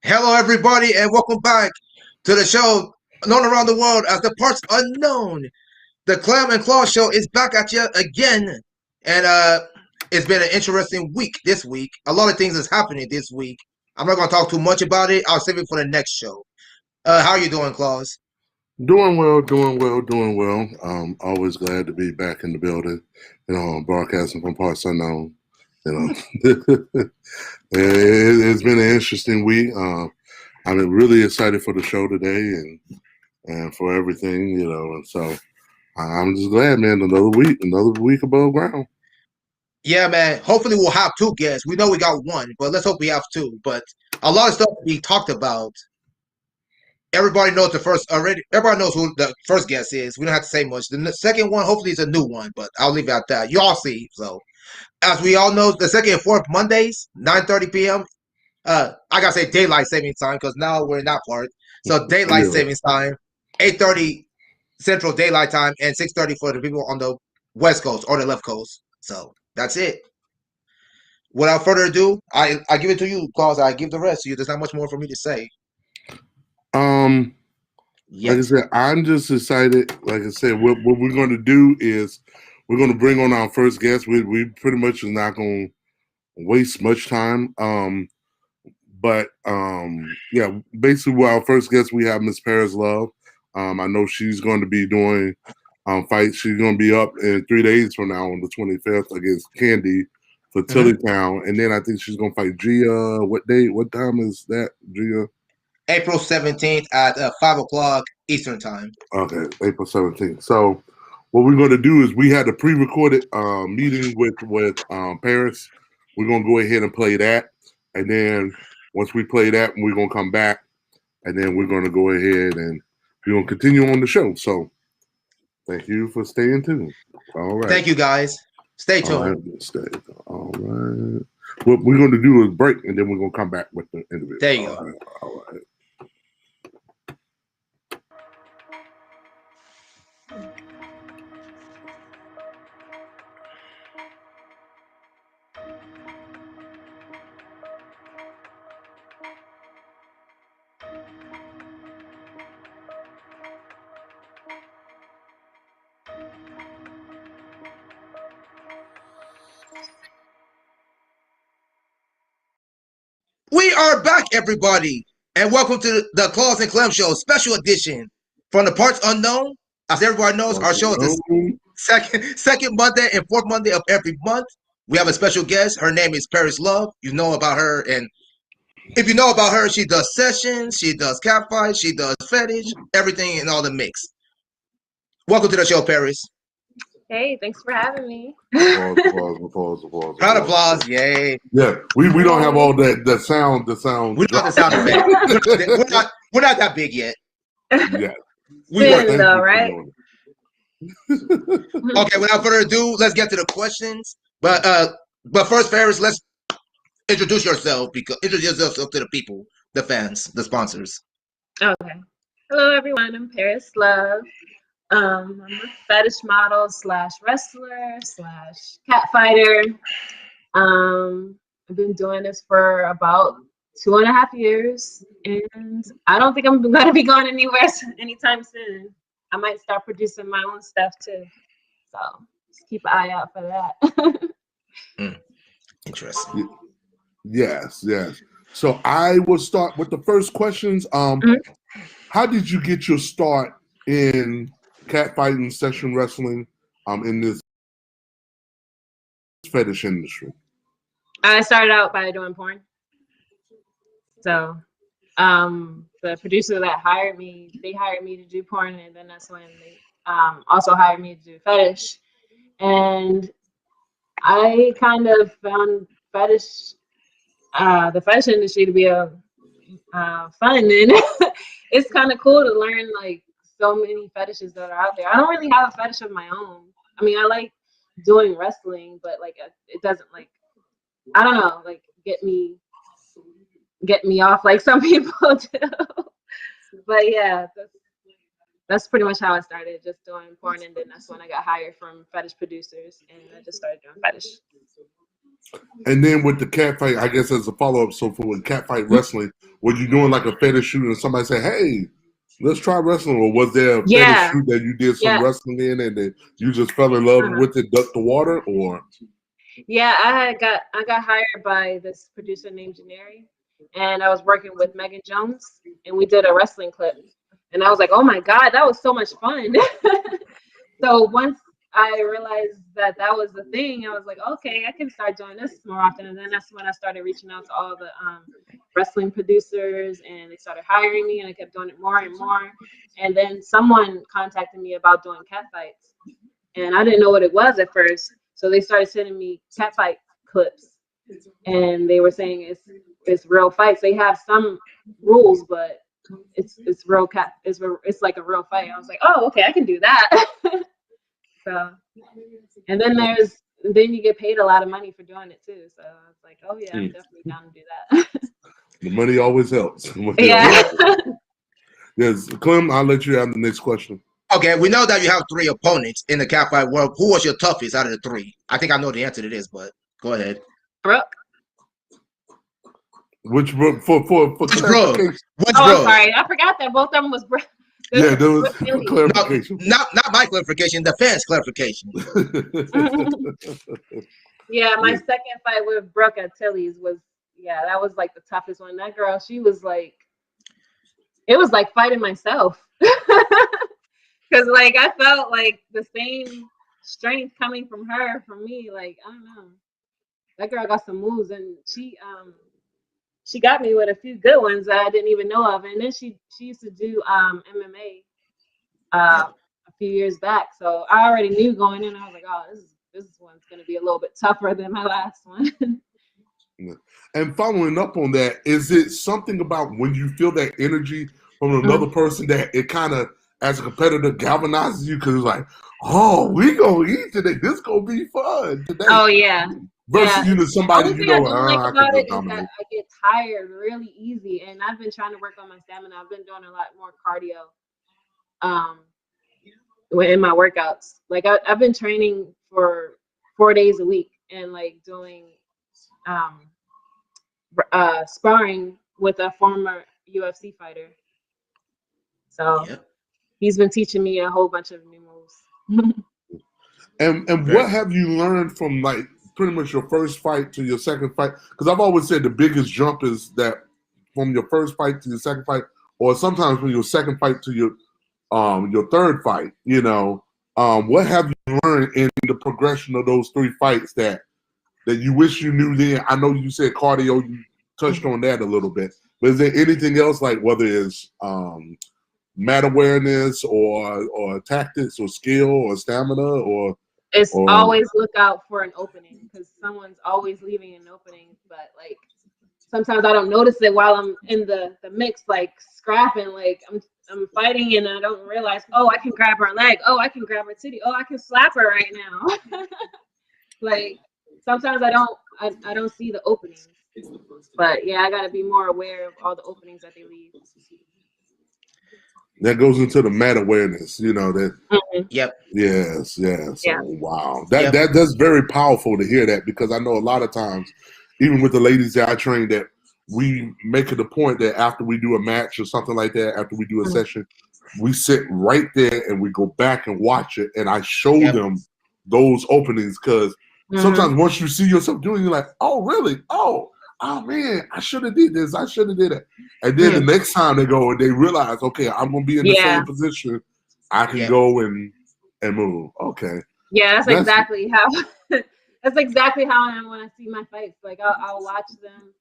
Hello, everybody, and welcome back to the show known around the world as the Parts Unknown. The Clem and Claw show is back at you again, and it's been an interesting week this week. A lot of things is happening this week. I'm not gonna talk too much about it. I'll save it for the next show. How are you doing, Claus? Doing well, doing well, doing well. Always glad to be back in the building, broadcasting from Parts Unknown. It's been an interesting week. I'm really excited for the show today and for everything, and so I'm just glad, man. Another week above ground. Yeah, man. Hopefully, we'll have two guests. We know we got one, but let's hope we have two. But a lot of stuff we talked about. Everybody knows the first already. Everybody knows who the first guest is. We don't have to say much. The second one, hopefully, is a new one, but I'll leave it at that. You all see. So, as we all know, the second and fourth Mondays, 9:30 p.m. I gotta say daylight savings time because now we're in that part. So daylight savings time, 8:30 Central Daylight Time, and 6:30 for the people on the West Coast or the left coast. So that's it. Without further ado, I give it to you, Claus. I give the rest to you. There's not much more for me to say. Like I said, I'm just excited. Like I said, what we're going to do is we're going to bring on our first guest. We pretty much is not going to waste much time. But basically, our first guest we have Miss Paris Love. I know she's going to be doing fights. She's going to be up in 3 days from now on the 25th against Candy for Tillytown, and then I think she's going to fight Gia. What date? What time is that, Gia? April 17th at 5 o'clock Eastern Time. Okay, April 17th. So what we're going to do is we had a pre-recorded meeting with Paris. We're going to go ahead and play that. And then once we play that, we're going to come back. And then we're going to go ahead and we're going to continue on the show. So thank you for staying tuned. All right. Thank you, guys. Stay tuned. All right. What we're going to do is break, and then we're going to come back with the interview. There you go. All right. We are back, everybody, and welcome to the Claus and Clem Show, special edition from the Parts Unknown. As everybody knows, our show is the second Monday and fourth Monday of every month. We have a special guest. Her name is Paris Love. You know about her, and if you know about her, she does sessions, she does catfight, she does fetish, everything in all the mix. Welcome to the show, Paris. Hey, thanks for having me. Applause. Round of applause, yay. Yeah, we don't have all that sound. The sound. We don't have the sound effect. We're not that big yet. Yeah. We working though, right? Okay, without further ado, let's get to the questions. But first, Paris, let's introduce yourself to the people, the fans, the sponsors. Okay. Hello, everyone. I'm Paris Love. I'm a fetish model / wrestler / cat fighter. I've been doing this for about 2.5 years, and I don't think I'm going to be going anywhere anytime soon. I might start producing my own stuff too, so just keep an eye out for that. Interesting. Yes. So I will start with the first questions. How did you get your start in catfighting, session wrestling, in this fetish industry? I started out by doing porn. So the producer that hired me, they hired me to do porn, and then that's when they also hired me to do fetish. And I kind of found the fetish industry to be a fun, and it's kind of cool to learn like so many fetishes that are out there. I don't really have a fetish of my own. I mean, I like doing wrestling, but like it doesn't like, I don't know, like get me off like some people do. But yeah, that's pretty much how I started, just doing porn, and then that's when I got hired from fetish producers, and I just started doing fetish. And then with the cat fight, I guess as a follow-up, so for with cat fight wrestling, were you doing like a fetish shoot and somebody said, hey, let's try wrestling? Or was there a fetish shoot that you did some wrestling in and then you just fell in love with it, ducked the water? Or yeah, I got hired by this producer named Janeri, and I was working with Megan Jones, and we did a wrestling clip. And I was like, oh my God, that was so much fun. So once I realized that that was the thing, I was like, okay, I can start doing this more often. And then that's when I started reaching out to all the wrestling producers, and they started hiring me, and I kept doing it more and more. And then someone contacted me about doing cat fights, and I didn't know what it was at first. So they started sending me cat fight clips, and they were saying it's real fights. They have some rules, but it's real cat. It's like a real fight. I was like, oh, okay, I can do that. So, and then you get paid a lot of money for doing it too. So I was like, oh yeah, I'm definitely down to do that. The money always helps. Yeah. Yes, Clem, I'll let you have the next question. Okay, we know that you have 3 opponents in the cat fight world. Who was your toughest out of the 3? I think I know the answer to this, but go ahead. Brooke. Which Brooke for Which Brooke? Sorry, I forgot that both of them was Brooke. Yeah, there was clarification. Not my clarification, the fans' clarification. Yeah, my second fight with Brooke at Tilly's was, that was like the toughest one. That girl, she was like, it was like fighting myself. Because like I felt like the same strength coming from her, from me. Like, I don't know. That girl got some moves, and she got me with a few good ones that I didn't even know of. And then she used to do MMA a few years back. So I already knew going in. I was like, oh, this one's going to be a little bit tougher than my last one. And following up on that, is it something about when you feel that energy from another person that it kind of, as a competitor, galvanizes you? Because it's like, oh, we gonna eat today. This gonna be fun today. Oh yeah. Versus you to somebody you know. I get tired really easy, and I've been trying to work on my stamina. I've been doing a lot more cardio, in my workouts. Like I've been training for 4 days a week, and like doing sparring with a former UFC fighter. So he's been teaching me a whole bunch of new moves. And what have you learned from like pretty much your first fight to your second fight? Because I've always said the biggest jump is that from your first fight to your second fight, or sometimes from your second fight to your third fight. You know, what have you learned in the progression of those 3 fights that you wish you knew then? I know you said cardio, you touched on that a little bit, but is there anything else, like whether it's mat awareness or tactics or skill or stamina or always look out for an opening, because someone's always leaving an opening, but like sometimes I don't notice it while I'm in the mix, like scrapping, like I'm fighting and I don't realize, oh, I can grab her leg, oh, I can grab her titty, oh, I can slap her right now. Like sometimes I don't see the openings, but yeah, I got to be more aware of all the openings that they leave. That goes into the mat awareness, you know, that. Yep. Yes. So, wow. That's very powerful to hear that, because I know a lot of times, even with the ladies that I train, that we make it a point that after we do a match or something like that, after we do a session, we sit right there and we go back and watch it, and I show them those openings, because sometimes once you see yourself doing it, you're like, oh, really? Oh man, I should have did this. I should have did it. And then the next time they go, they realize, okay, I'm going to be in the same position. I can go and move. Okay. Yeah, that's exactly how that's exactly how I am when I see my fights. Like I'll watch them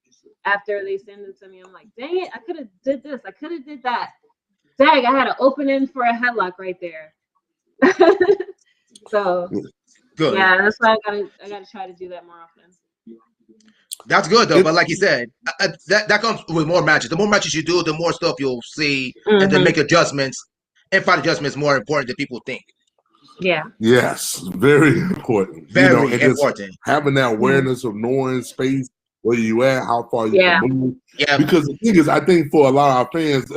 after they send them to me. I'm like, dang it, I could have did this. I could have did that. Dang, I had an opening for a headlock right there. So good. Yeah, that's why I gotta try to do that more often. That's good though, but like you said, that comes with more matches. The more matches you do, the more stuff you'll see, and then make adjustments. And fight adjustments more important than people think. Yeah. Yes, very important. Very important. Having that awareness of knowing space, where you at, how far you can move. Yeah. Because the thing is, I think for a lot of our fans,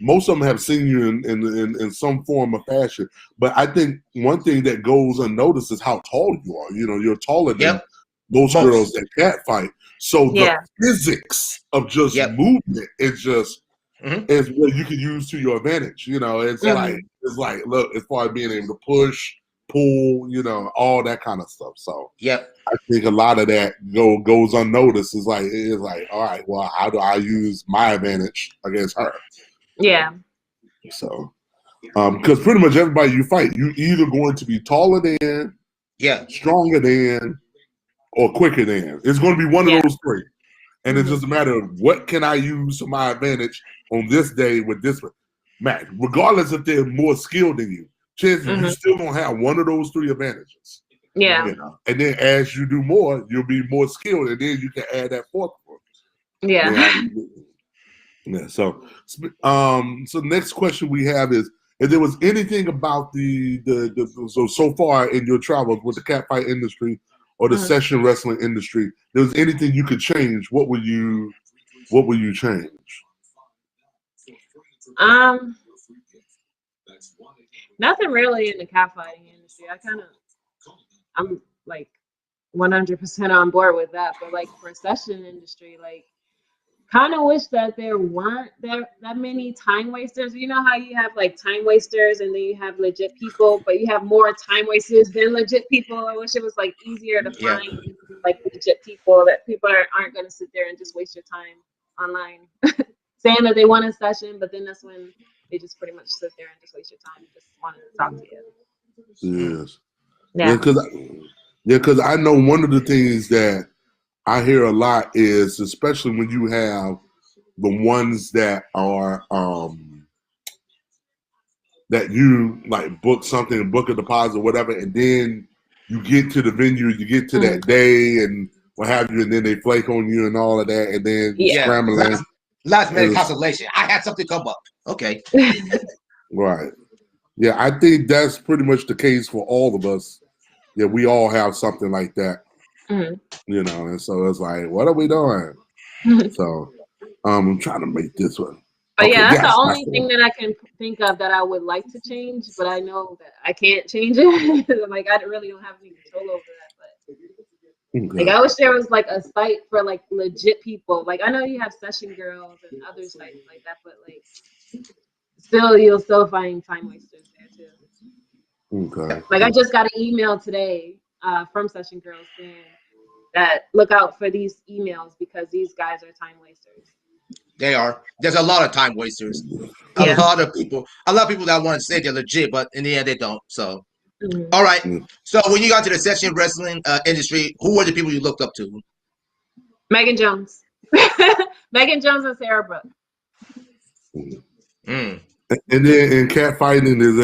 most of them have seen you in some form or fashion. But I think one thing that goes unnoticed is how tall you are. You know, you're taller than most Most. girls that cat fight. So Yeah. the physics of just Yep. movement is just Mhm. is what you can use to your advantage. You know, it's Yep. like look, as far as being able to push, pull, you know, all that kind of stuff. So Yep. I think a lot of that goes unnoticed. It's like, all right, well, how do I use my advantage against her? Yeah. So because pretty much everybody you fight, you either going to be taller than, Yeah. stronger than, or quicker than. It's going to be one of those three. And it's just a matter of what can I use to my advantage on this day with this match. Regardless if they're more skilled than you, chances you still don't have one of those three advantages. Yeah. You know? And then as you do more, you'll be more skilled, and then you can add that fourth one. Yeah. Yeah. So next question we have is if there was anything about the so far in your travels with the catfight industry or the session wrestling industry, there was anything you could change, what would you change? Nothing really in the catfighting industry. I'm like 100% on board with that. But like for session industry, like kind of wish that there weren't that many time wasters. You know how you have like time wasters and then you have legit people, but you have more time wasters than legit people. I wish it was like easier to find like legit people, that people aren't going to sit there and just waste your time online saying that they want a session, but then that's when they just pretty much sit there and just waste your time, just wanting to talk to you. Yes. Yeah. Because I know one of the things that I hear a lot is, especially when you have the ones that are that you like book something, book a deposit, or whatever, and then you get to the venue, you get to that day and what have you, and then they flake on you and all of that, and then scrambling. Last minute consolation. I had something come up. Okay. Right. Yeah, I think that's pretty much the case for all of us. Yeah, we all have something like that. You know, and so it's like, what are we doing? So I'm trying to make this one. But yeah, that's the only thing that I can think of that I would like to change, but I know that I can't change it. Like I really don't have any control over that. But like I wish there was like a site for like legit people. Like I know you have session girls and other sites like that, but like you'll still find time wasters there too. Okay. Like I just got an email today from session girls saying that look out for these emails because these guys are time wasters. They are. There's a lot of time wasters. A lot of people that want to say they're legit, but in the end they don't. So, all right. So when you got to the session wrestling industry, who were the people you looked up to? Megan Jones, Megan Jones, and Sarah Brooke. And then in catfighting, is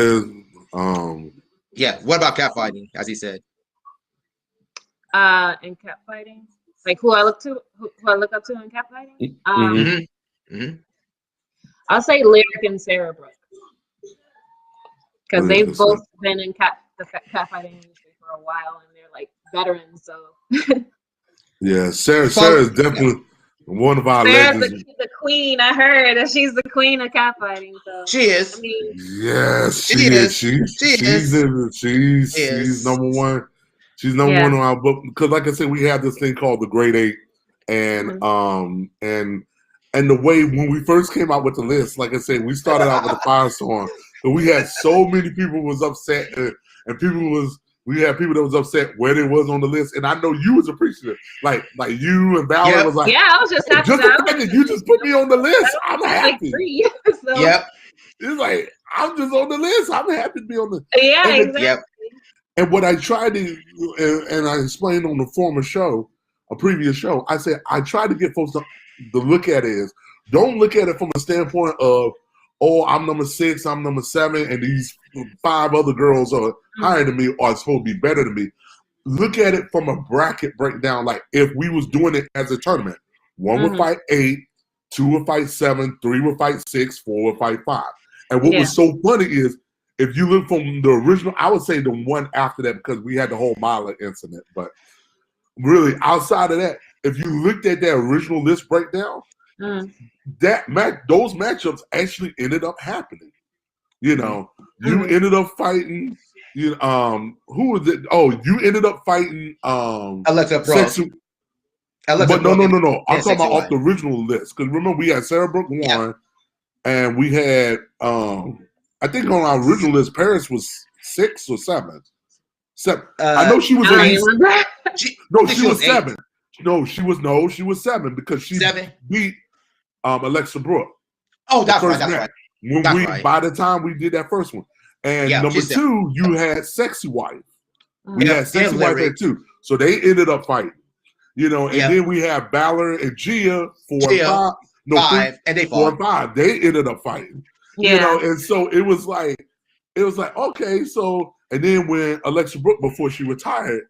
yeah. What about catfighting? As he said. In catfighting, like who I look up to in catfighting. I'll say Lyric and Sarah Brooke because they've both been in the catfighting industry for a while and they're like veterans. So yeah, Sarah is definitely one of our legends. The queen. I heard that she's the queen of catfighting. So she is. I mean, yes, she is. She's number one. She's number one on our book because, like I said, we have this thing called the Great Eight, and and the way when we first came out with the list, like I said, we started out with a firestorm, but we had so many people was upset, and we had people that was upset where they was on the list, and I know you was appreciative, like you and Valerie was like, I was just happy. Just the fact that you just put me on the list, I'm happy. So. Yep. It's like I'm just on the list. I'm happy to be on the. Yeah, exactly. Yep. And what I tried to, and I explained on a previous show, I said I tried to get folks to look at it is don't look at it from a standpoint of, oh, I'm number 6, I'm number 7, and these 5 other girls are higher than me or are supposed to be better than me. Look at it from a bracket breakdown, like if we was doing it as a tournament. 1 would fight 8, 2 would fight 7, 3 would fight 6, 4 would fight 5. And what was so funny is, if you look from the original, I would say the one after that because we had the whole Mila incident. But really, outside of that, if you looked at that original list breakdown, those matchups actually ended up happening. You know, you ended up fighting You who was it? Oh, you ended up fighting Alexa Pro. Sexy. Alexa But no. I'm and talking about Sexy off the original list. Because remember, we had Sarah Brooke Warren, and we had I think on our original list, Paris was 6 or 7. 7. I know she was I at don't least. remember. She was 7. She was 7 because she 7. beat Alexa Brooke. Oh, that's right. That's right. When by the time we did that first one, and number 2, you had Sexy Wife. We had Sexy Wife there too. So they ended up fighting. And then we have Balor and Gia 4 and 5. No, 5, and they 4 and 5. They ended up fighting. And so it was like okay, so and then when Alexa Brooke, before she retired,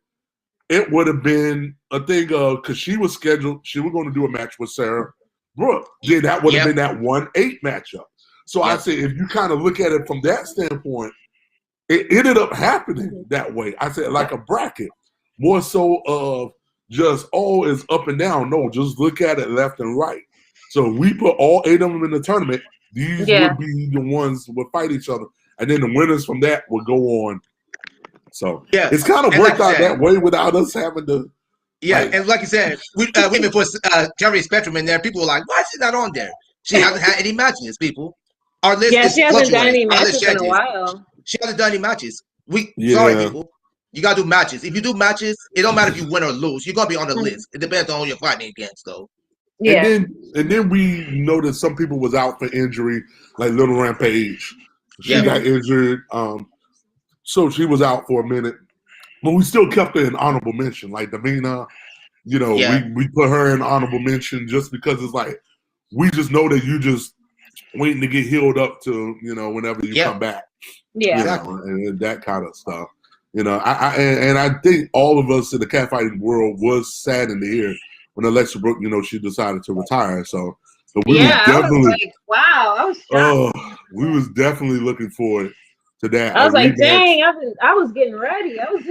it would have been a thing of, because she was scheduled, she was going to do a match with Sarah Brooke. Then that would have been that 1-8 matchup. So I say, if you kind of look at it from that standpoint, it ended up happening that way. I said, like a bracket, more so of just all is up and down. No, just look at it left and right. So we put all 8 of them in the tournament. These would be the ones who would fight each other, and then the winners from that would go on. So it's kind of worked out that way without us having to. And like you said, we even put Terry Spectrum in there. People were like, "Why is she not on there? She hasn't had any matches." People, our list is she hasn't done any matches in a while. She hasn't done any matches. Sorry, people. You gotta do matches. If you do matches, it don't matter if you win or lose. You're gonna be on the list. It depends on who you're fighting against, though. Yeah. And then we noticed some people was out for injury, like Little Rampage. She got injured. So she was out for a minute. But we still kept her in honorable mention. Like Davina, we put her in honorable mention just because it's like, we just know that you just waiting to get healed up to, whenever you come back. Yeah. And that kind of stuff. I think all of us in the catfighting world was saddened to hear when Alexa Brooke, she decided to retire. So we was definitely, I was like, wow, I was shocked. We was definitely looking forward to that. I was like, dang, I was getting ready. I was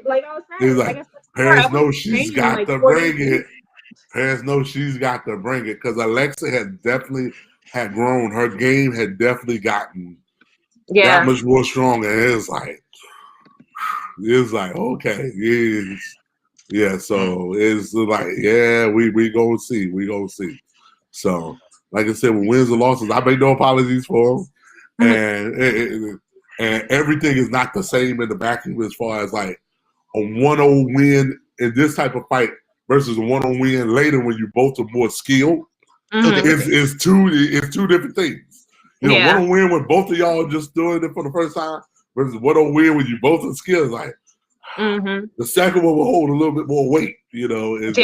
like I was saying, like Paris knows she's got to bring it. Paris knows she's got to bring it, because Alexa had definitely grown. Her game had definitely gotten that much more stronger. And it's like okay, so it's like, we gonna see. We gonna see. So, like I said, with wins and losses, I make no apologies for them. And everything is not the same in the vacuum, as far as like a 1-0 win in this type of fight versus a 1-0 win later when you both are more skilled. It's two different things. 1-0 win when both of y'all just doing it for the first time versus 1-0 win when you both are skilled. Like the second one will hold a little bit more weight. It's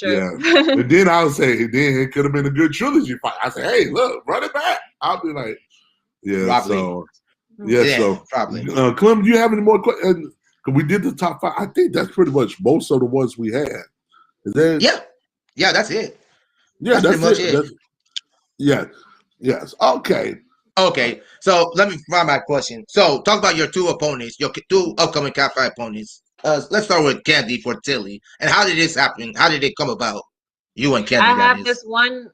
true. Yeah. And then I would say, it could have been a good trilogy fight. I say, hey, look, run it back. I'll be like, probably. So probably. Clem, do you have any more questions? We did the top 5. I think that's pretty much most of the ones we had. Is there? Yeah, that's it. Yeah, that's pretty much it. Yes. Okay. So let me find my question. So talk about your 2 opponents, your 2 upcoming catfight opponents. Let's start with Candy for Tilly. And how did this happen? How did it come about? You and Candy. I have this one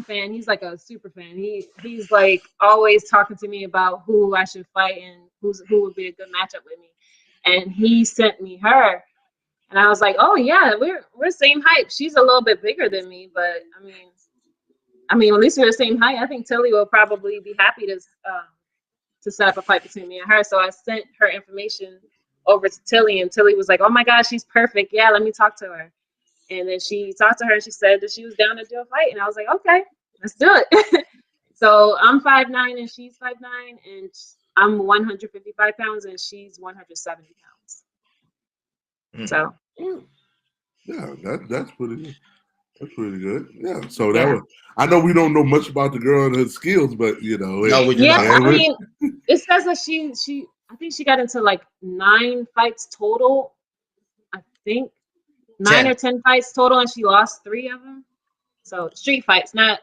fan. He's like a super fan. He's like always talking to me about who I should fight and who would be a good matchup with me. And he sent me her, and I was like, oh yeah, we're same height. She's a little bit bigger than me, but I mean, at least we're the same height. I think Tilly will probably be happy to set up a fight between me and her. So I sent her information over to Tilly, and Tilly was like, oh my gosh, she's perfect. Yeah, let me talk to her. And then she talked to her, and she said that she was down to do a fight. And I was like, okay, let's do it. So I'm 5'9", and she's 5'9", and I'm 155 pounds, and she's 170 pounds. So that's pretty good. That's pretty good. Yeah. So that was. I know we don't know much about the girl and her skills, but no, we do not. I mean, it says that she. I think she got into like 9 fights total. I think 9 or 10 fights total, and she lost 3 of them. So street fights, not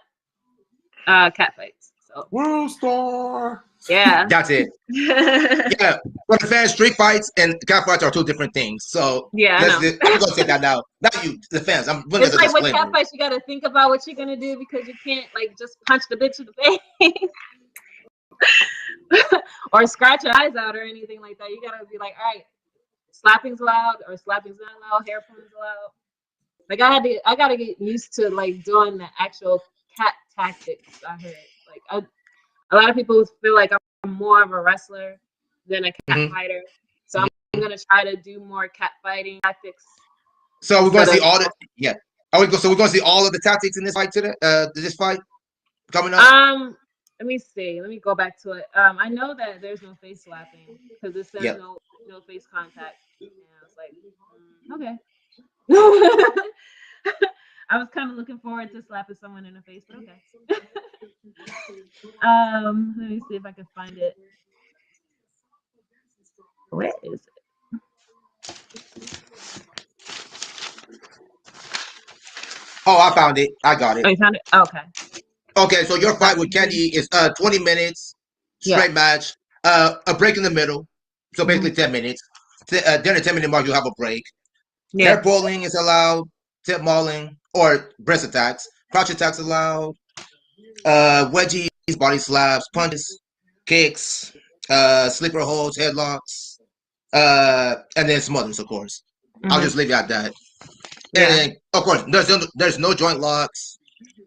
cat fights. So World Star. Yeah, that's it. Yeah, for the fans, street fights and cat fights are 2 different things. So I'm gonna say that now. Not you, the fans. It's like with cat fights, you got to think about what you're gonna do, because you can't like just punch the bitch in the face. or scratch your eyes out or anything like that. You gotta be like, all right, slapping's allowed or slapping's not allowed, hair pulling's allowed. Like I gotta get used to like doing the actual cat tactics. I heard like a lot of people feel like I'm more of a wrestler than a cat fighter, so I'm gonna try to do more cat fighting tactics. So we're going to see all the So we're going to see all of the tactics in this fight today. This fight coming up. Let me see. Let me go back to it. I know that there's no face slapping because it says no face contact. And I was like, okay. I was kind of looking forward to slapping someone in the face, but okay. Let me see if I can find it. Where is it? Oh, I found it. I got it. Oh, you found it? Okay. Okay, so your fight with Candy is 20 minutes, straight match, a break in the middle. So basically 10 minutes. Then at 10-minute mark, you have a break. Yeah. Hair pulling is allowed, tip mauling, or breast attacks. Crouch attacks allowed. Wedgies, body slaps, punches, kicks, sleeper holds, headlocks, and then smothers, of course. I'll just leave it at that. Yeah. And then, of course, there's no joint locks,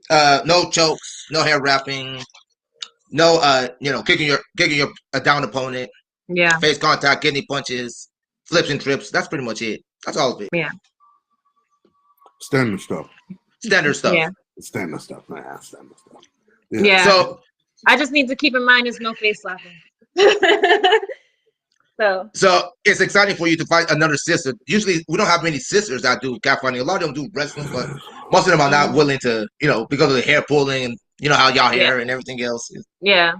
no chokes, no hair wrapping, no kicking your down opponent. Yeah. Face contact, kidney punches, flips and trips. That's pretty much it. That's all of it. Yeah. Standard stuff. Standard stuff. Yeah. Standard stuff, man. Standard stuff. Yeah. So I just need to keep in mind there's no face slapping. So it's exciting for you to fight another sister. Usually we don't have many sisters that do cat fighting. A lot of them do wrestling, but most of them are not willing to, because of the hair pulling and how y'all hair and everything else. Yeah.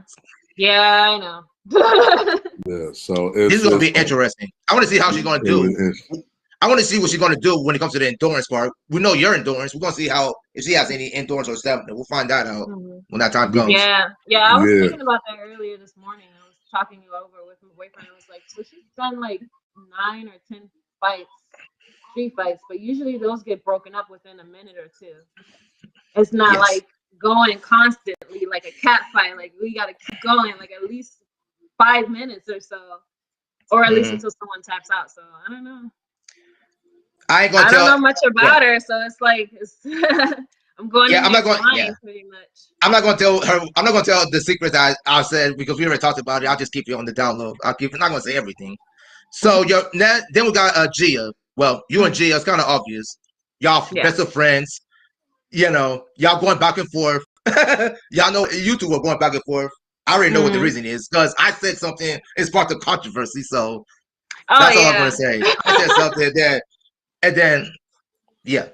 Yeah, I know. Yeah, so this is gonna be interesting. I want to see how she's gonna do. I want to see what she's gonna do when it comes to the endurance part. We know your endurance. We're gonna see if she has any endurance or stamina. We'll find that out when that time comes. Yeah. I was thinking about that earlier this morning. I was talking you over with my boyfriend. I was like, so she's done like 9 or 10 fights, street fights, but usually those get broken up within a minute or two. It's not like going constantly like a cat fight. Like we gotta keep going like at least 5 minutes or so, or at least until someone taps out. So I don't know. I don't know much about her, so it's like I'm going. I'm not going. Pretty much. I'm not going to tell her. I'm not going to tell the secrets I said because we already talked about it. I'll just keep you on the down low. I'm not going to say everything. So then we got Gia. Well, you and Gia, it's kind of obvious. Y'all best of friends. Y'all going back and forth. Y'all know you two are going back and forth. I already know what the reason is because I said something. It's part of controversy, so that's all I'm going to say. I said something there, and then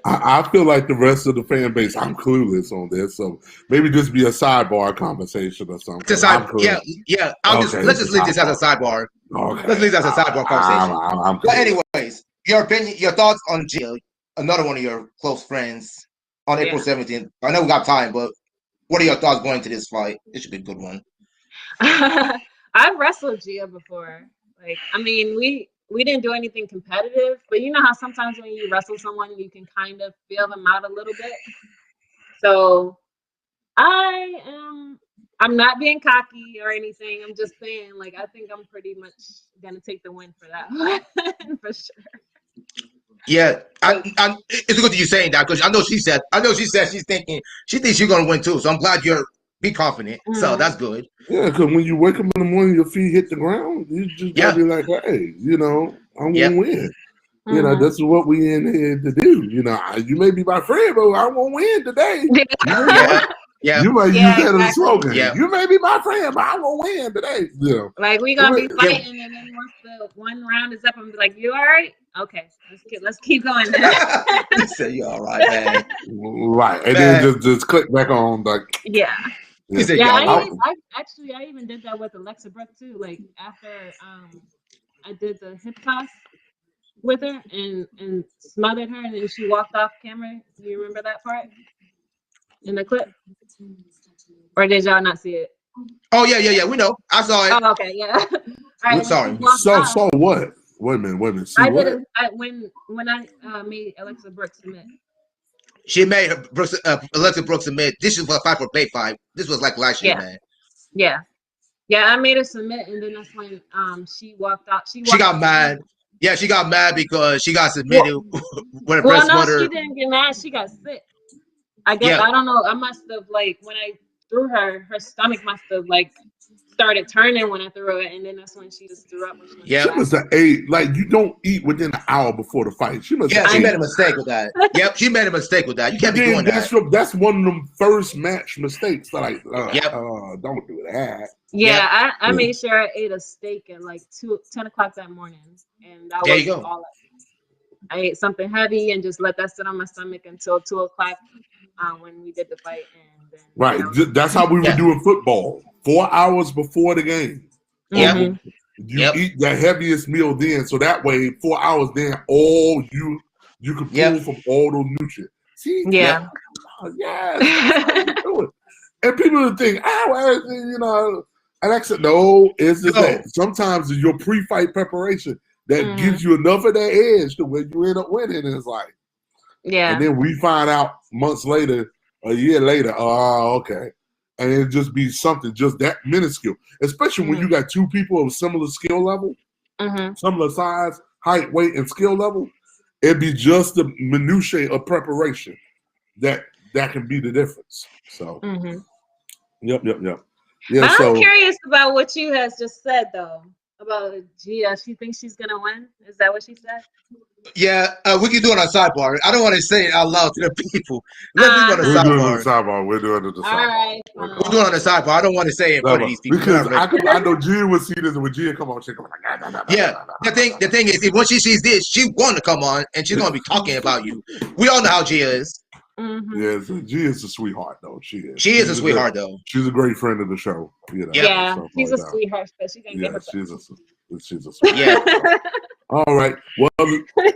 I feel like the rest of the fan base, I'm clueless on this, so maybe just be a sidebar conversation or something. Let's just leave this as a sidebar. Okay. Let's leave this as a sidebar conversation. But anyways, your opinion, your thoughts on Jill, another one of your close friends on April 17th. I know we got time, but what are your thoughts going into this fight? It should be a good one. I've wrestled Gia before. Like, I mean, we didn't do anything competitive, but you know how sometimes when you wrestle someone, you can kind of feel them out a little bit. So I'm not being cocky or anything. I'm just saying, like, I think I'm pretty much gonna take the win for that one for sure. Yeah, it's good that you saying that because I know she said she thinks you're gonna win too. So I'm glad be confident. So that's good. Yeah, because when you wake up in the morning, your feet hit the ground. You just gotta be like, hey, I'm gonna win. This is what we in here to do. You may be my friend, but I'm gonna win today. You might use that as a slogan. Yeah. You may be my friend, but I'm gonna win today. Like we gonna be fighting, and then once the one round is up, I'm like, you all right? Okay, let's keep going. You say you all right, man. Right, and then just click back on like. Yeah. I even did that with Alexa Brooke too. Like after I did the hip toss with her and smothered her, and then she walked off camera. Do you remember that part in the clip? Or did y'all not see it? Oh yeah. We know. I saw it. Oh, okay, yeah. All right. Sorry. So what? Wait a minute. See I what? did it when I made Alexa Brooke submit. She made Alexa Brooks submit. This is for 5 for Bay 5. This was like last year, man. Yeah. Yeah, I made her submit, and then that's when she walked out. She She walked got out the room. mad. Yeah, she got mad because she got Well, submitted with a well, breast no, she water. didn't get mad. She got sick. I guess Yeah, I don't know. I must have like when I threw her, her stomach must have like started turning when I threw it, and then that's when she just threw up when she went to the She yep. must bathroom. have ate, like, you don't eat within an hour before the fight. She must have Yeah, she I made ate. a mistake with that. Yep, she made a mistake with that. You can't But be doing then that. that's one of them first match mistakes. Like, Yep, don't do that. Yeah, yep. I made sure I ate a steak at like 10 o'clock that morning, and that There you was go. all. I ate something heavy and just let that sit on my stomach until 2 o'clock when we did the fight, and then Right. that was That's how we would Yeah, do in football. 4 hours before the game. yep, mm-hmm. You yep, eat the heaviest meal then, so that way 4 hours then all you can yep, pull from all those nutrients. See, yep. Yeah. yes, that's how you do it. And people would think, and I said, no, it's just No. that sometimes it's your pre-fight preparation that Mm-hmm. gives you enough of that edge to where you end up winning. And it's like, and Yeah. then we find out months later, a year later, oh, okay. And it just be something just that minuscule, especially when you got two people of similar skill level, Mm-hmm. similar size, height, weight, and skill level. It'd be just the minutiae of preparation that can be the difference. So, Mm-hmm. yep. But Yeah, I'm so curious about what you has just said though about Gia. She thinks she's gonna win. Is that what she said? Yeah, we can do it on a sidebar. I don't want to say it out loud to the people. Let's do it on a we're Uh-huh. doing it on the sidebar. sidebar. We're doing it on the All sidebar. right. We'll do it on the sidebar. I don't want to say it in front of these people. They're Because not ready. I know Gia would see this, and when Gia come on, she come like, Yeah, the thing is, if when she sees this, she want to come on and she's gonna be talking about you. We all know how Gia is. Mm-hmm. yeah, so Gia is a sweetheart though. She is. She is a sweetheart, though. She's a great friend of the show. You know, Yep. Yeah, stuff she's like a that. sweetheart, but she's gonna get Yeah, her. she's a sweetheart. Yeah. All right. Well,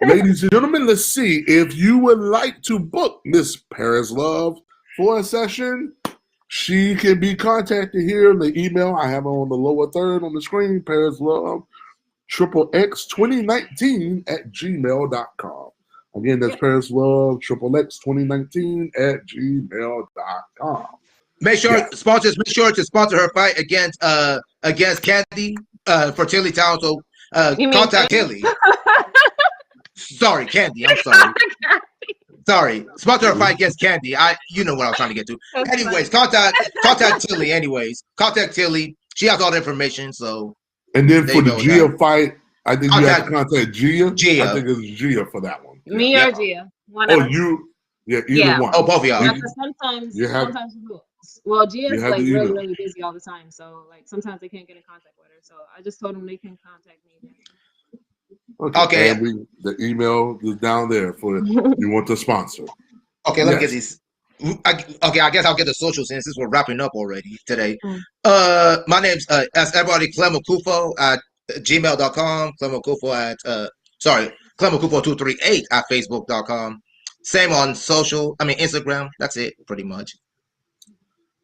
ladies and gentlemen, let's see. If you would like to book Miss Paris Love for a session, she can be contacted here in the email. I have on the lower third on the screen, Paris Love, XXX2019 @gmail.com. Again, that's Paris Love, XXX2019 @gmail.com. Make sure Yes. sponsors. Make sure to sponsor her fight against Candy for Tilly Town. So You mean contact Candy? Tilly. Sorry, Candy. I'm sorry. Sorry. Sponsor her fight against Candy. You know what I was trying to get to. That's Anyways, funny. contact Tilly. Anyways, contact Tilly. She has all the information. So And then there for you the go with Gia that. fight, I think you have to contact Gia. Gia. I think it's Gia for that one. Yeah. Me or Gia. One of us. Either Yeah. one. Oh, both of y'all. Yeah, because sometimes well, Gia's like really, really busy all the time. So like sometimes they can't get in contact with her. So I just told them they can contact me. Okay. And the email is down there for you want to sponsor. Okay, let me get these. Okay, I guess I'll get the social since we're wrapping up already today. My name's as everybody Clem Okufo at gmail.com, Clem Okufo at Clem Okufo 238 at facebook.com. Same on Instagram. That's it, pretty much.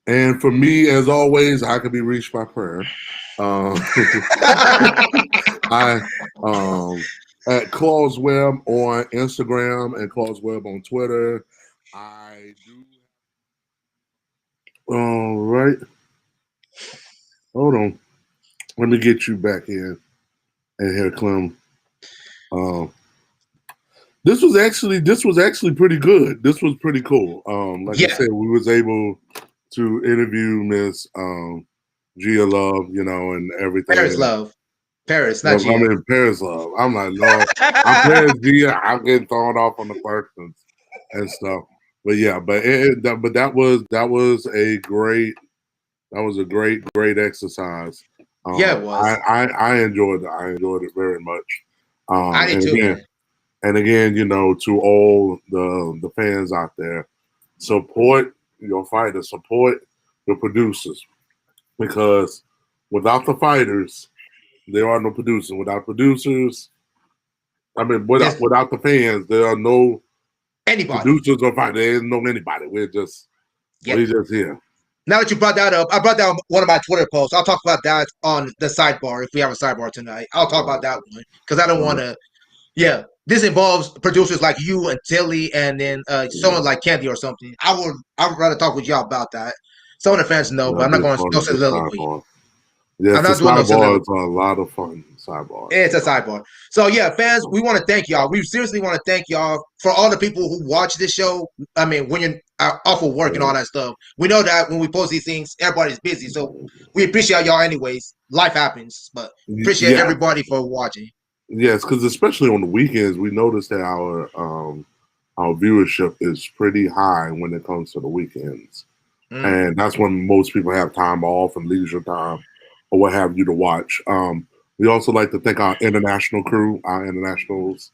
And for me, as always, I can be reached by prayer. I at Claus Webb on Instagram and Claus Webb on Twitter. I do. All right. Hold on. Let me get you back in and here, Clem. This was actually pretty good. This was pretty cool. Like I said, we was able to interview Miss Gia Love, and everything. Paris Love. Paris, not Gia. I mean, Paris Love. I'm like, Lord, I'm Paris Gia. I'm getting thrown off on the first and stuff. But yeah, but that was a great exercise. Yeah, it was. I enjoyed it. I enjoyed it very much. I did too, man. And again, to all the fans out there, support your fighters, support the producers, because without the fighters, there are no producers. Without producers, without the fans, there are no producers or fighters. There's no anybody. We're just here. Now that you brought that up, I brought down one of my Twitter posts. I'll talk about that on the sidebar if we have a sidebar tonight. I'll talk about that one because I don't want to. Yeah, this involves producers like you and Tilly, and then someone like Candy or something. I would rather talk with y'all about that. Some of the fans know, but I'm not going to soliloquy. Yes, I'm the not doing no celebrity. sidebars are a lot of fun. Sidebars. It's a sidebar. So yeah, fans, we want to thank y'all. We seriously want to thank y'all for all the people who watch this show. I mean, when you're off of work and all that stuff, we know that when we post these things, everybody's busy. So we appreciate y'all anyways. Life happens, but appreciate Yeah. everybody for watching. Yes, because especially on the weekends, we notice that our viewership is pretty high when it comes to the weekends, and that's when most people have time off and leisure time or what have you to watch. We also like to thank our international crew, our internationals.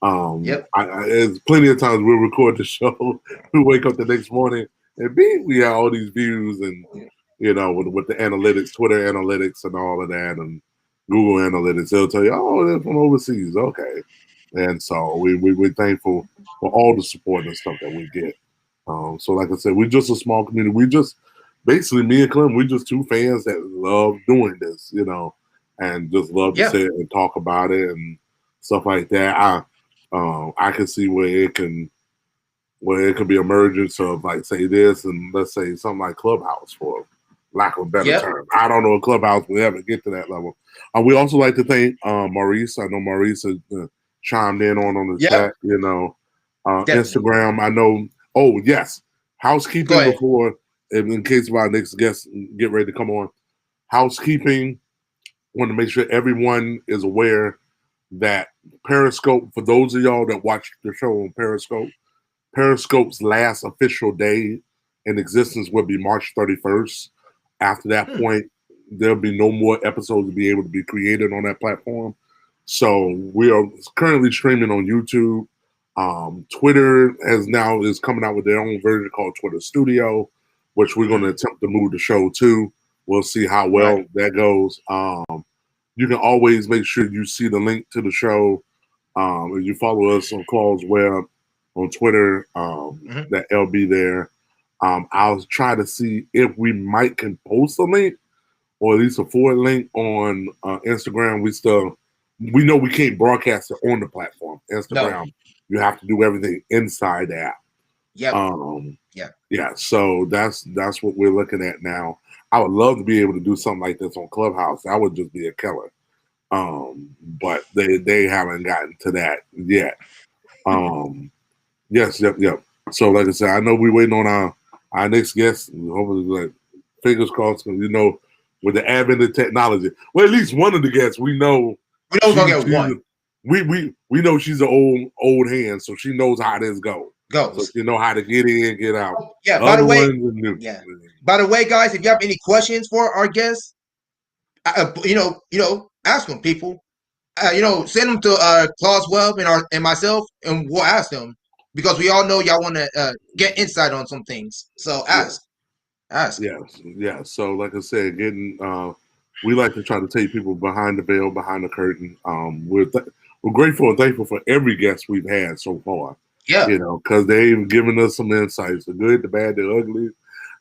Yep. There's plenty of times we'll record the show, we wake up the next morning, and we have all these views, and with the analytics, Twitter analytics, and all of that, and Google Analytics, they'll tell you, oh, they're from overseas. Okay. And so we're thankful for all the support and stuff that we get. So like I said, we're just a small community. We just, basically, me and Clem, we're just two fans that love doing this, and just love to sit and talk about it and stuff like that. I can see where it could be emergence of, like, say this, and let's say something like Clubhouse, for lack of a better term. I don't know if Clubhouse will ever get to that level. We also like to thank Maurice. I know Maurice has chimed in on the chat. Instagram. I know. Oh yes, housekeeping before, in case of our next guest get ready to come on. Housekeeping. Want to make sure everyone is aware that Periscope. For those of y'all that watch the show on Periscope, Periscope's last official day in existence will be March 31st. After that point, there'll be no more episodes to be able to be created on that platform. So we are currently streaming on YouTube. Twitter is coming out with their own version called Twitter Studio, which we're going to attempt to move the show to. We'll see how well that goes. You can always make sure you see the link to the show. If you follow us on Claw's Web on Twitter, that it'll be there. I'll try to see if we can post a link, or at least a forward link on Instagram. We know we can't broadcast it on the platform. Instagram, you have to do everything inside the app. Yeah. So that's what we're looking at now. I would love to be able to do something like this on Clubhouse. That would just be a killer. But they haven't gotten to that yet. Yes. So like I said, I know we're waiting on our next guest. Hopefully, like, fingers crossed, with the advent of technology. Well, at least one of the guests we know. We don't gonna get one. We know she's an old hand, so she knows how this goes. So she know how to get in, get out. Yeah. By the way, guys, if you have any questions for our guests, ask them, people. Send them to Claus Webb and myself, and we'll ask them, because we all know y'all want to get insight on some things. So ask. Yes. So like I said, we like to try to take people behind the veil, behind the curtain. We're grateful and thankful for every guest we've had so far. Yeah. Because they've given us some insights: the good, the bad, the ugly,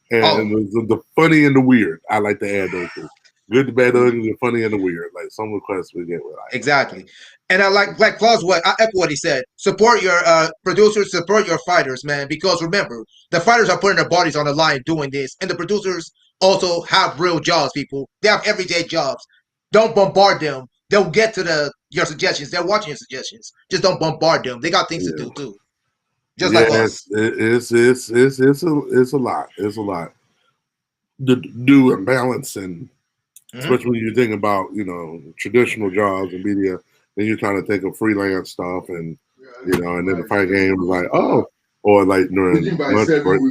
and the funny and the weird. I like to add those two. Good, the bad, the ugly, the funny, and the weird. Like some requests we get with exactly. And I like Claus, I echo what he said. Support your producers, support your fighters, man. Because remember, the fighters are putting their bodies on the line doing this, and the producers also have real jobs. People, they have everyday jobs. Don't bombard them. They'll get to your suggestions. They're watching your suggestions. Just don't bombard them. They got things to do too. Just like us. It's a lot. It's a lot to do and balance, and especially when you think about traditional jobs and media, then you're trying to think of freelance stuff, and and then the fight game is like, or like during lunch break.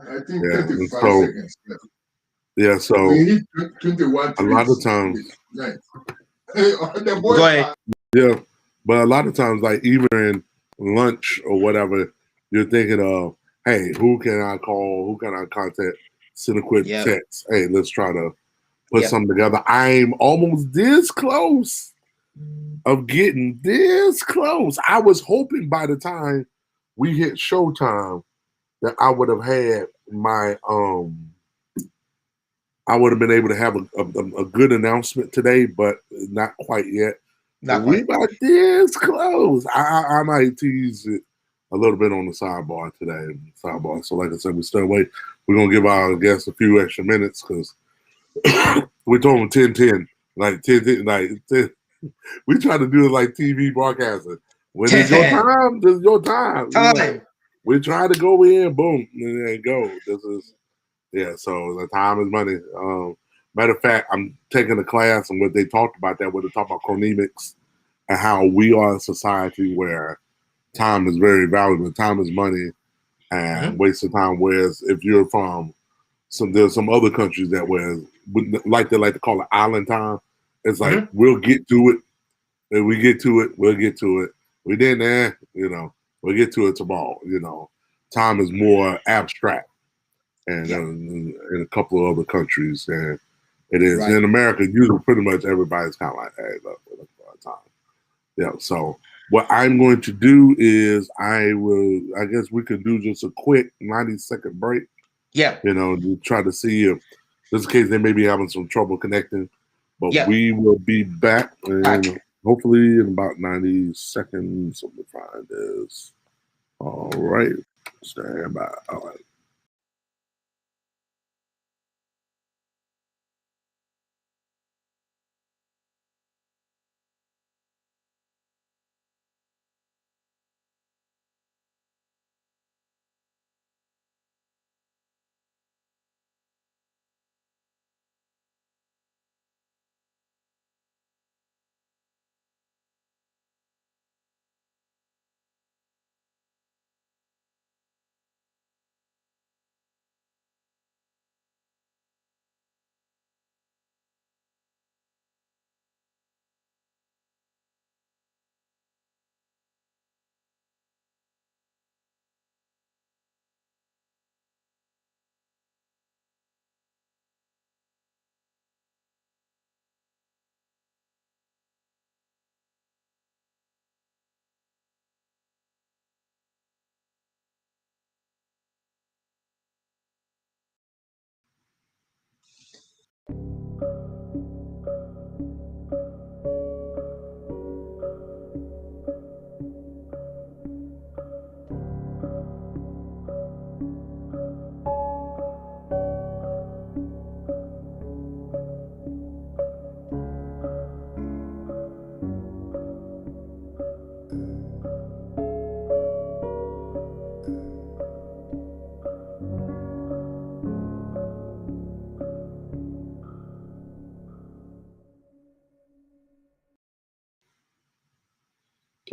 I think 35 seconds. So a lot of times, go ahead. Yeah, but a lot of times, like even in lunch or whatever, you're thinking of, hey, who can I call? Who can I contact? Send a quick text. Hey, let's try to put something together. I'm almost this close of getting this close. I was hoping by the time we hit showtime that I would have had my I would have been able to have a good announcement today, but not quite yet. We got this close. I might tease it a little bit on the sidebar today. So like I said, we still wait. We're gonna give our guests a few extra minutes because We told them 10-10, like 10, like 10. We try to do it like TV broadcasting. When it's your time, this is your time. You know, we try to go in, boom, and then go. This is So the time is money. Matter of fact, I'm taking a class, and what they talked about that, when they talk about chronemics and how we are a society where time is very valuable. Time is money, and wasting time. Whereas if you're from there's some other countries that like to call it island time. It's like we'll get to it. If we get to it, we'll get to it. We didn't, we'll get to it tomorrow. Time is more abstract, and in a couple of other countries, and it is in America. Usually, pretty much everybody's kind of like, "Hey, look, we're looking for time." Yeah. So what I'm going to do is I guess we could do just a quick 90-second break. Yeah. To try to see if, just in case they may be having some trouble connecting, but we will be back, and hopefully in about 90 seconds. Let me find this. All right. Stand by. All right.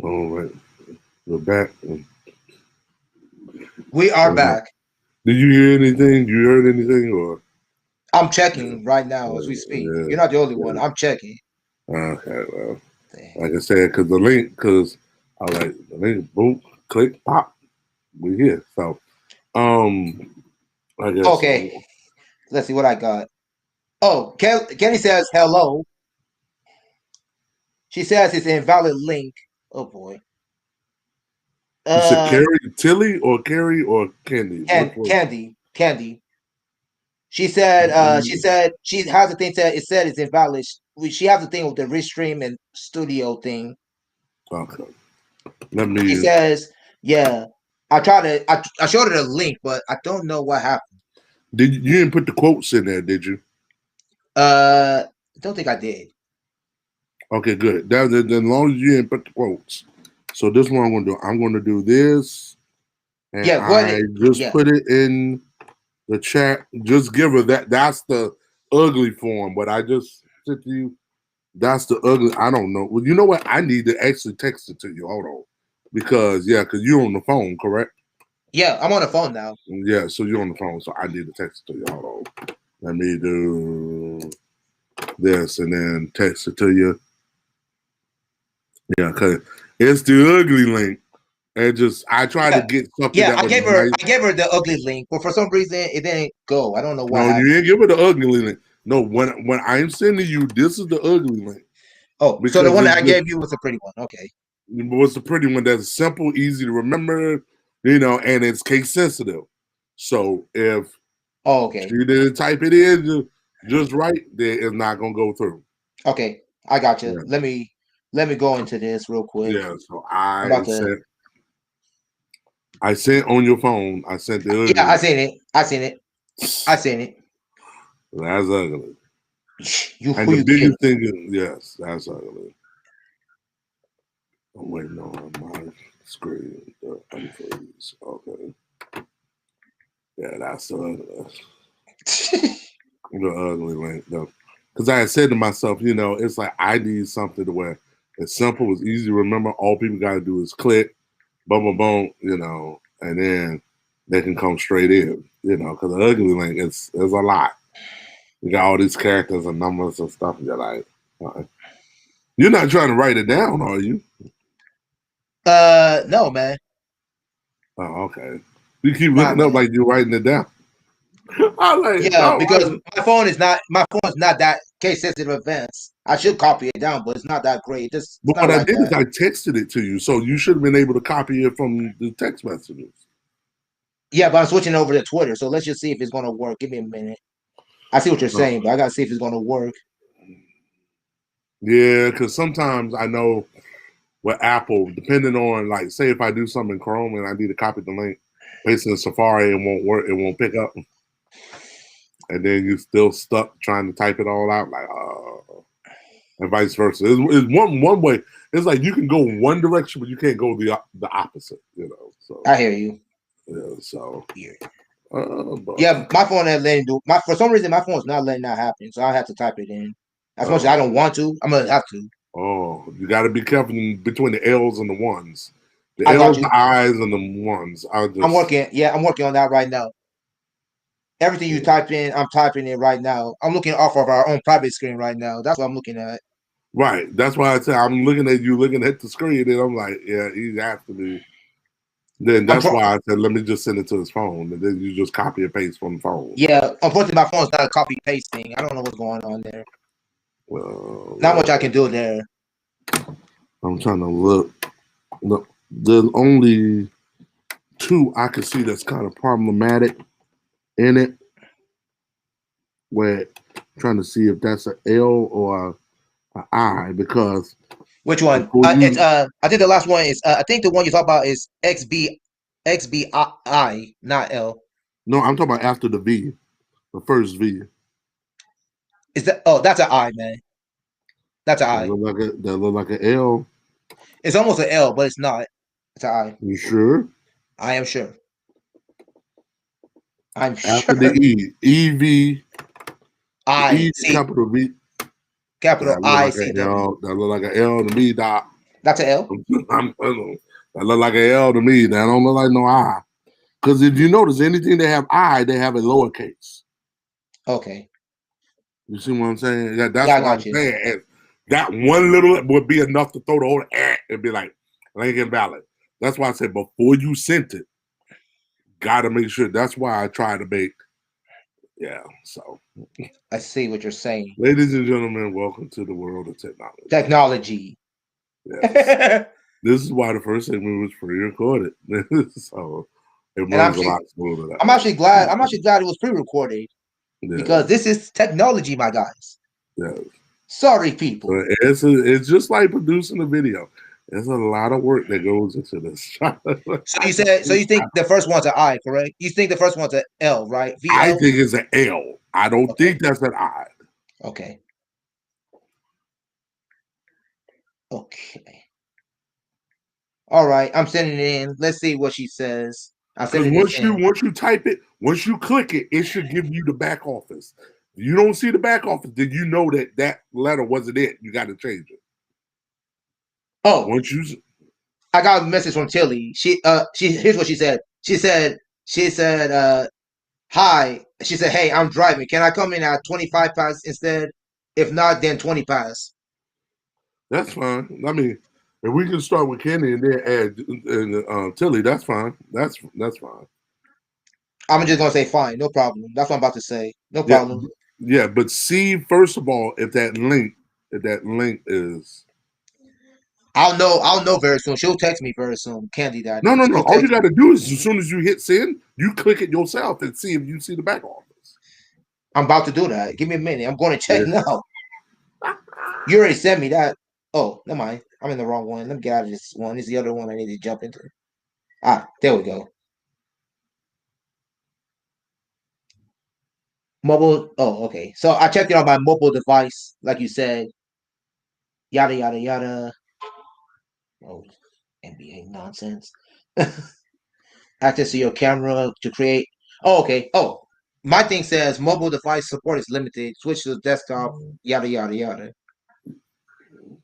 All right. We're back. We are back. Did you hear anything? You heard anything, or? I'm checking right now as we speak. You're not the only one. I'm checking. Okay, well, like I said, because I like the link, boom, click, pop, we here. So, I guess. Okay, let's see what I got. Oh, Kenny says hello. She says it's an invalid link. Oh boy. You said Carrie Tilly or Carrie or Candy? Candy. She said she has the thing that it said it's invalid. She has the thing with the restream and studio thing. Okay. Let me. She says, yeah. I showed her the link, but I don't know what happened. You didn't put the quotes in there, did you? I don't think I did. Okay, good. As long as you didn't put the quotes. So this is what I'm going to do. I'm going to do this, and I just put it in the chat. Just give her that. That's the ugly form, but I just said to you, that's the ugly. I don't know. Well, you know what? I need to actually text it to you. Hold on, because you're on the phone, correct? Yeah, I'm on the phone now. Yeah, so you're on the phone, so I need to text it to you. Hold on. Let me do this and then text it to you. Yeah, because it's the ugly link. And I tried to get something that was nice. I gave her the ugly link, but for some reason it didn't go. I don't know why. No, you didn't give her the ugly link. No, when I'm sending you, this is the ugly link. Oh, so the one that I gave you was a pretty one. Okay. What's the pretty one that's simple, easy to remember, and it's case sensitive. So if she didn't type it in just right, then it's not gonna go through. Okay, I got you. Yeah. Let me go into this real quick. Yeah, so I sent on your phone. I sent the ugly. Yeah, I seen it. That's ugly. And Who the you kidding? biggest thing is, yes, that's ugly. I'm waiting on my screen to unfreeze. Okay. Yeah, that's the ugly link, though. Because I had said to myself, it's like I need something to where it's simple, it's easy to remember. All people got to do is click, boom, boom, boom, and then they can come straight in, because the ugly link is a lot. You got all these characters and numbers and stuff. And you're like, you're not trying to write it down, are you? No, man. Oh, okay. You keep Nah, looking up man. like you're writing it down. I'm like, Yeah, no, because my phone is not that case sensitive advanced. I should copy it down, but it's not that great. It's but not what I like did is that. I texted it to you, so you should have been able to copy it from the text messages. Yeah, but I'm switching over to Twitter, so let's just see if it's gonna work. Give me a minute. I see what you're saying, but I gotta see if it's gonna work. Yeah, because sometimes I know with Apple, depending on, like, say if I do something in Chrome and I need to copy the link, basically in Safari, it won't work, it won't pick up. And then you're still stuck trying to type it all out, like, and vice versa. It's one way. It's like you can go one direction, but you can't go the opposite. So I hear you. Yeah. So yeah, my phone ain't letting do. For some reason, my phone's not letting that happen, so I have to type it in. As much as I don't want to, I'm gonna have to. Oh, you got to be careful between the L's and the ones. The I got L's, you. the I's, and the ones. I'm working. Yeah, I'm working on that right now. Everything you type in, I'm typing it right now. I'm looking off of our own private screen right now. That's what I'm looking at. Right. That's why I say I'm looking at you, looking at the screen, and I'm like, yeah, he has to be. Then that's why I said, let me just send it to his phone, and then you just copy and paste from the phone. Yeah, unfortunately, my phone's not a copy paste thing. I don't know what's going on there. Well, Not much I can do there. I'm trying to look. Look, there's only two I can see that's kind of problematic in it. Where I'm trying to see if that's an L or an I, because which one? It's I think the last one is I think the one you talk about is XBI, not L. No, I'm talking about after the V, the first V. Is that? Oh, that's an I, man. That's an I. That look like an L. It's almost an L, but it's not. It's an I. You sure? I am sure. I'm After sure. the E, I the capital V. Capital I like C an W. L. That look like an L to me, Doc. That's an L. That look like an L to me. That don't look like no I. Because if you notice anything they have I, they have a lowercase. Okay. You see what I'm saying? That's Yeah, I what I'm got you. saying. And that one little would be enough to throw the whole and be like, link invalid. That's why I said before you sent it, gotta make sure. That's why I try to make. Yeah. So I see what you're saying. ladies and gentlemen, welcome to the world of technology. Technology. Yes. This is why the first segment was pre-recorded. So it runs a lot smoother. I'm actually glad it was pre-recorded. Yeah. Because this is technology, my guys. Yes. Sorry, people. But it's just like producing a video. There's a lot of work that goes into this. So you think the first one's an I, correct? You think the first one's an L, right? VL? I think it's an L. I don't think that's an I. Okay. Okay. All right. I'm sending it in. Let's see what she says. Because once you type it, once you click it, it should give you the back office. If you don't see the back office, then you know that letter wasn't it. You got to change it. Oh, once you, I got a message from Tilly. She here's what she said. She said, hi. She said, hey, I'm driving. Can I come in at 25 past instead? If not, then 20 past. That's fine. I mean, if we can start with Kenny and then add Tilly, that's fine. That's fine. I'm just gonna say fine, no problem. That's what I'm about to say. No problem. Yeah, but see, first of all, if that link is, I'll know very soon. She'll text me very soon. Candy that. No. All you got to do is as soon as you hit send, you click it yourself and see if you see the back office. I'm about to do that. Give me a minute. I'm going to check now. You already sent me that. Oh, never mind. I'm in the wrong one. Let me get out of this one. This is the other one I need to jump into. There we go. Mobile. Oh, okay. So I checked it on my mobile device, like you said. Yada yada yada. Oh, NBA nonsense. Access to your camera to create. Oh, okay. Oh, my thing says mobile device support is limited. Switch to desktop. Yada yada yada.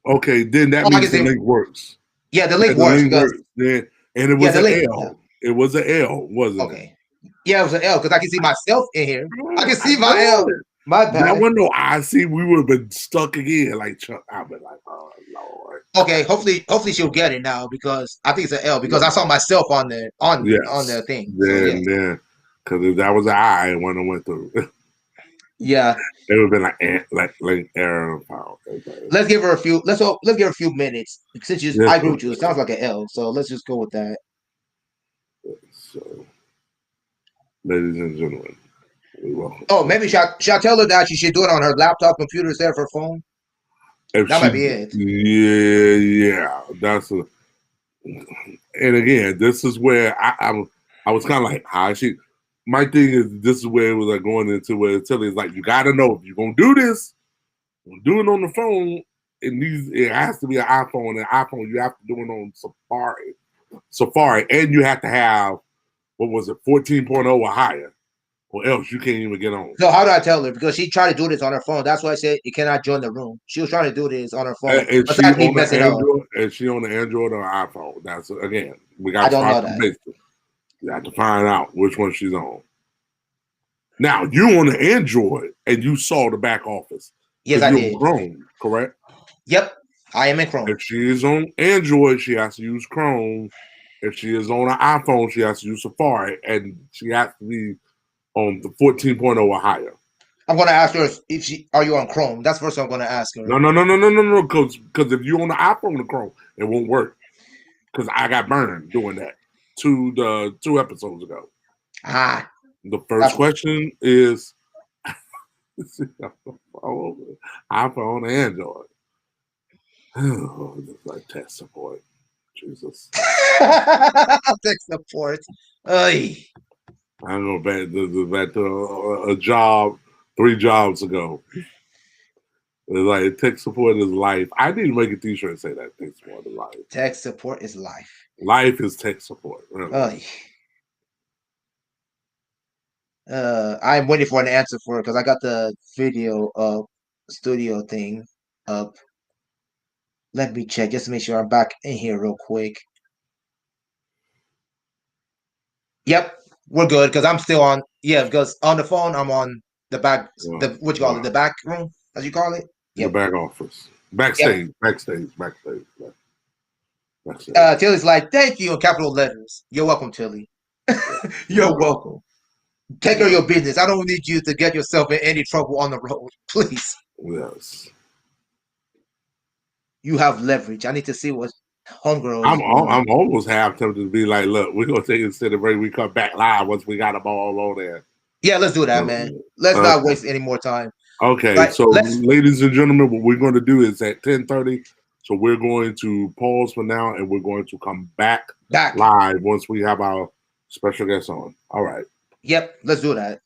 Okay, then that Oh, I can means the see. link works. Yeah, the And link the works link because works. Then, and it yeah, was the an link. Yeah. L. It was an L, wasn't it? Okay. Yeah, it was an L because I can see myself in here. I can I see my know L. it. My That bad. one, no, I see. We would have been stuck again. Like Chuck, I've been like, oh Lord. Okay, hopefully she'll get it now because I think it's an L because I saw No. myself on the Yes. thing. So yeah, Because if that was an I, it wouldn't have went through. yeah. It would have been like error found. Okay. Let's give her a few. Let's give her a few minutes since Yes, I agree sir. with you. It sounds like an L. So let's just go with that. So, ladies and gentlemen, we welcome. Oh, maybe should I tell her that she should do it on her laptop computer instead of her phone? If That she, might be it. yeah, that's a. And again, this is where I was kind of like, how she. My thing is, this is where it was like going into where Tilly's like, you got to know if you're gonna do this, do it on the phone. It has to be an iPhone. And iPhone, you have to do it on Safari, and you have to have what was it, 14.0 or higher, or else you can't even get on. So how do I tell her? Because she tried to do this on her phone. That's why I said you cannot join the room. She was trying to do this on her phone. And she Besides me on the messing up. Android, and she on the Android or iPhone. That's again, we got I to don't know start from that. basics. You have to find out which one she's on. Now you on the Android and you saw the back office Yes, because I you're on did. Chrome, correct? Yep, I am in Chrome. If she is on Android, she has to use Chrome. If she is on an iPhone, she has to use Safari, and she has to be on the 14.0 or higher. I'm gonna ask her if she are you on Chrome. That's the first I'm gonna ask her. No. Because if you're on the iPhone to Chrome, it won't work. Because I got burned doing that two episodes ago. Ah, The first question is iPhone, Android. Oh, it's like tech support. Jesus. tech support. Ay. I'm going back to a job 3 jobs ago. It's like tech support is life. I need to make a t-shirt and say that tech support is life. Tech support is life. Life is tech support. Really. Ay. I'm waiting for an answer for it because I got the video studio thing up. Let me check just to make sure I'm back in here real quick. Yep, we're good because I'm still on. Yeah, because on the phone I'm on the back. What you call it? The back room, as you call it. Yep. The back office, backstage. Tilly's like, thank you in capital letters. You're welcome, Tilly. You're welcome. Take care of your business. I don't need you to get yourself in any trouble on the road, please. Yes. You have leverage. I need to see what homegirl is I'm almost half tempted to be like, look, we're gonna take it to the break. We come back live once we got them all on there. Yeah, let's do that, man. Let's not waste any more time. Okay, so ladies and gentlemen, what we're going to do is at 10:30. So we're going to pause for now, and we're going to come back live once we have our special guest on. All right. Yep, let's do that.